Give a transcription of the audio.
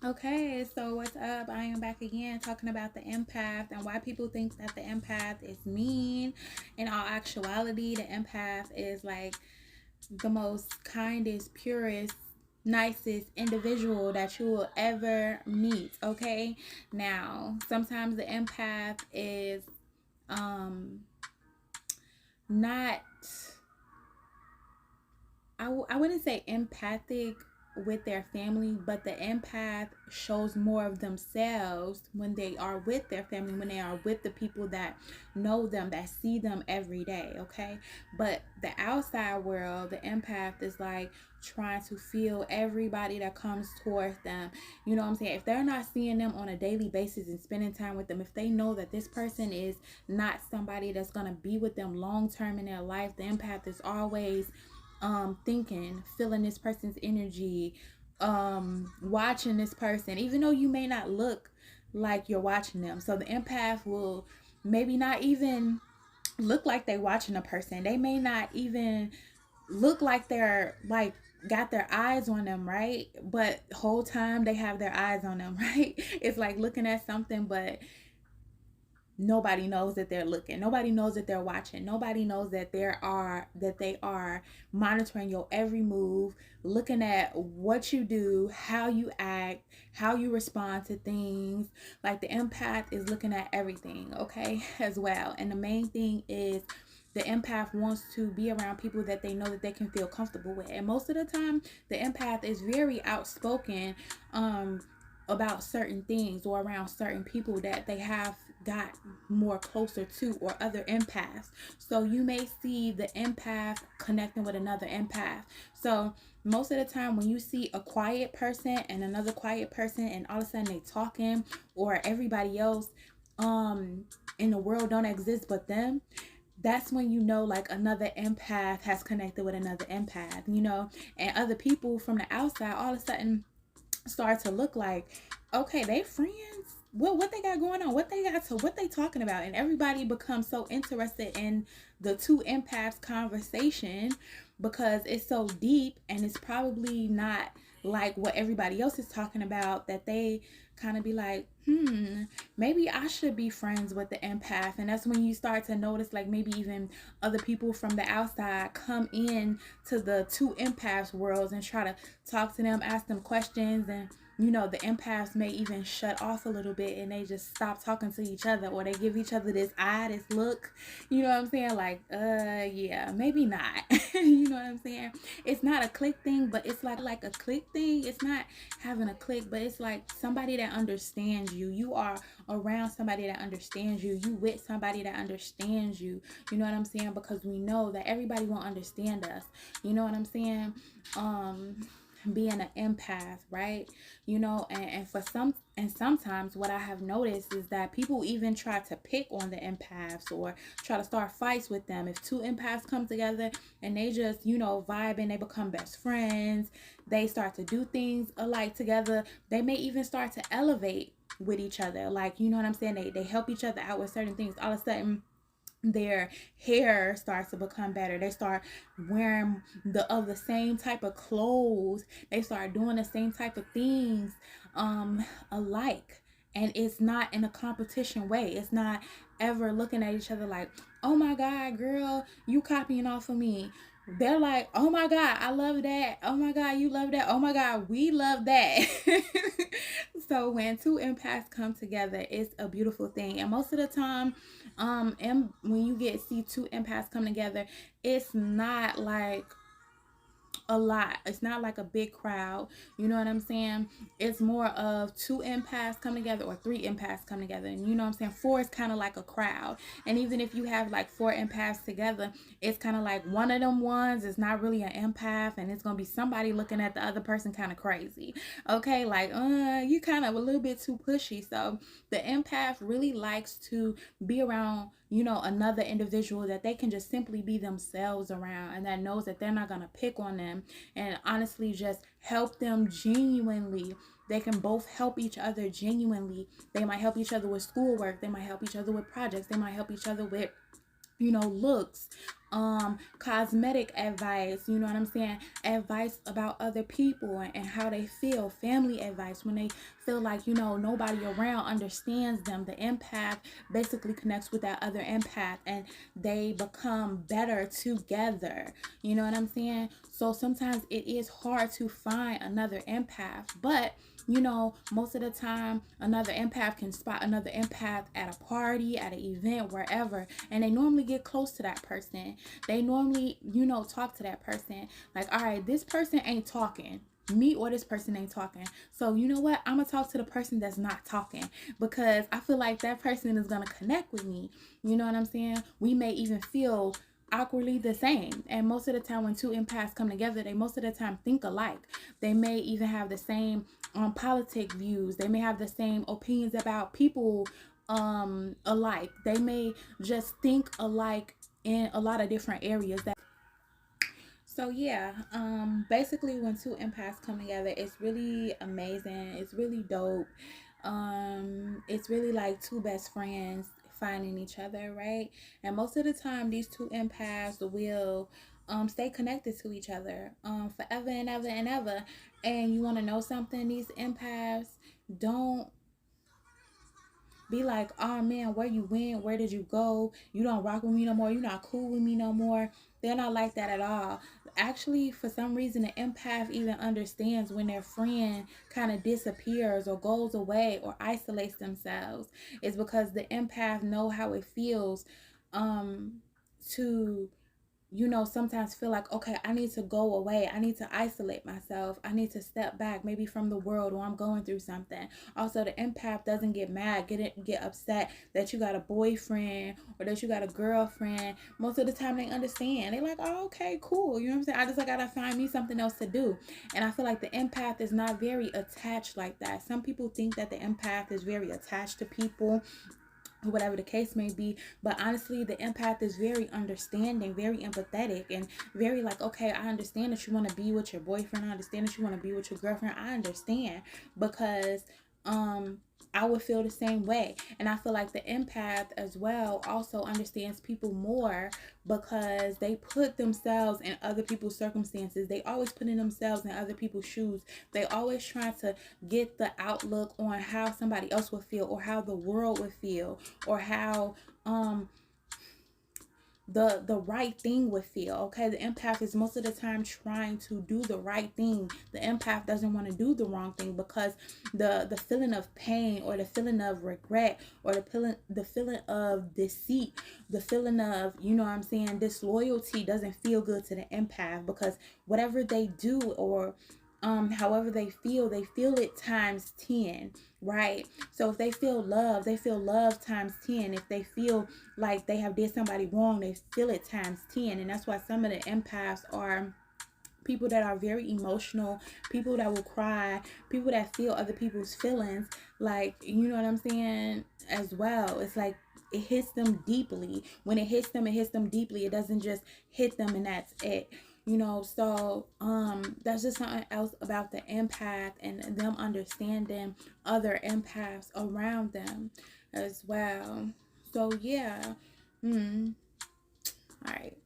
Okay, so what's up? I am back again talking about the empath and why people think that the empath is mean. In all actuality, the empath is like the most kindest, purest, nicest individual that you will ever meet. Okay, now sometimes the empath is um not I wouldn't say empathic with their family, but the empath shows more of themselves when they are with their family, when they are with the people that know them, that see them every day, okay? But the outside world, the empath is like trying to feel everybody that comes towards them. You know what I'm saying? If they're not seeing them on a daily basis and spending time with them, if they know that this person is not somebody that's going to be with them long term in their life, the empath is always thinking, feeling this person's energy, watching this person, even though you may not look like you're watching them. So the empath will maybe not even look like they're watching a person. They may not even look like they're like got their eyes on them, right? But whole time they have their eyes on them, right? It's like looking at something, but nobody knows that they're looking, nobody knows that they're watching, nobody knows that they are monitoring your every move, looking at what you do, how you act, how you respond to things. Like the empath is looking at everything, okay, as well. And the main thing is the empath wants to be around people that they know that they can feel comfortable with. And most of the time the empath is very outspoken about certain things or around certain people that they have got more closer to, or other empaths. So you may see the empath connecting with another empath. So most of the time when you see a quiet person and another quiet person and all of a sudden they talking, or everybody else in the world don't exist but them, that's when you know like another empath has connected with another empath, you know. And other people from the outside all of a sudden start to look like, okay, they friends. What they got going on? What they talking about? And everybody becomes so interested in the two empaths conversation because it's so deep and it's probably not like what everybody else is talking about, that they kind of be like, maybe I should be friends with the empath. And that's when you start to notice like maybe even other people from the outside come in to the two empaths worlds and try to talk to them, ask them questions. And you know, the empaths may even shut off a little bit and they just stop talking to each other, or they give each other this eye, this look. You know what I'm saying? Like, yeah, maybe not. You know what I'm saying? It's not a click thing, but it's like a click thing. It's not having a click, but it's like somebody that understands you. You are around somebody that understands you. You with somebody that understands you. You know what I'm saying? Because we know that everybody won't understand us. You know what I'm saying? Um, being an empath, right? You know, and for some, and sometimes what I have noticed is that people even try to pick on the empaths or try to start fights with them. If two empaths come together and they just, you know, vibe and they become best friends, they start to do things alike together, they may even start to elevate with each other. Like, you know what I'm saying? They help each other out with certain things. All of a sudden their hair starts to become better. They start wearing the same type of clothes. They start doing the same type of things alike. And it's not in a competition way. It's not ever looking at each other like, oh my God, girl, you copying off of me. They're like, oh my God, I love that. Oh my God, you love that. Oh my God, we love that. So when two empaths come together, it's a beautiful thing. And most of the time, and when you get see two empaths come together, it's not like a lot. It's not like a big crowd. You know what I'm saying? It's more of two empaths come together or three empaths come together. And you know what I'm saying? Four is kind of like a crowd. And even if you have like four empaths together, it's kind of like one of them ones is not really an empath, and it's going to be somebody looking at the other person kind of crazy. Okay? Like, you kind of a little bit too pushy. So the empath really likes to be around, you know, another individual that they can just simply be themselves around, and that knows that they're not going to pick on them, and honestly just help them genuinely. They can both help each other genuinely. They might help each other with schoolwork, they might help each other with projects, they might help each other with, you know, looks, cosmetic advice, you know what I'm saying, advice about other people and how they feel, family advice when they feel like, you know, nobody around understands them. The empath basically connects with that other empath and they become better together, you know what I'm saying. So sometimes it is hard to find another empath, but you know, most of the time, another empath can spot another empath at a party, at an event, wherever, and they normally get close to that person. They normally, you know, talk to that person. Like, all right, this person ain't talking. Me or this person ain't talking. So, you know what? I'm going to talk to the person that's not talking because I feel like that person is going to connect with me. You know what I'm saying? We may even feel awkwardly the same, and most of the time when two empaths come together, they most of the time think alike. They may even have the same politic views. They may have the same opinions about people alike. They may just think alike in a lot of different areas. So yeah, basically when two empaths come together, it's really amazing. It's really dope. It's really like two best friends finding each other, right? And most of the time these two empaths will stay connected to each other forever and ever and ever. And you want to know something? These empaths don't be like, oh man, where you went? Where did you go? You don't rock with me no more. You're not cool with me no more. They're not like that at all. Actually, for some reason, the empath even understands when their friend kind of disappears or goes away or isolates themselves. It's because the empath know how it feels to, you know, sometimes feel like, okay, I need to go away. I need to isolate myself. I need to step back, maybe from the world, or I'm going through something. Also, the empath doesn't get mad, get upset that you got a boyfriend or that you got a girlfriend. Most of the time, they understand. They like, oh, okay, cool. You know what I'm saying? I just like gotta find me something else to do. And I feel like the empath is not very attached like that. Some people think that the empath is very attached to people, whatever the case may be, but honestly the empath is very understanding, very empathetic, and very like, okay, I understand that you want to be with your boyfriend, I understand that you want to be with your girlfriend, I understand, because I would feel the same way. And I feel like the empath as well also understands people more because they put themselves in other people's circumstances. They always put in themselves in other people's shoes. They always try to get the outlook on how somebody else would feel, or how the world would feel, or how the right thing would feel. Okay, the empath is most of the time trying to do the right thing. The empath doesn't want to do the wrong thing because the feeling of pain, or the feeling of regret, or the feeling of deceit, the feeling of, you know what I'm saying, disloyalty doesn't feel good to the empath, because whatever they do, or however they feel it times 10, right? So if they feel love times 10. If they feel like they have did somebody wrong, they feel it times 10. And that's why some of the empaths are people that are very emotional, people that will cry, people that feel other people's feelings, like, you know what I'm saying, as well. It's like it hits them deeply. When it hits them deeply. It doesn't just hit them and that's it. You know, so that's just something else about the empath and them understanding other empaths around them as well. So yeah. All right.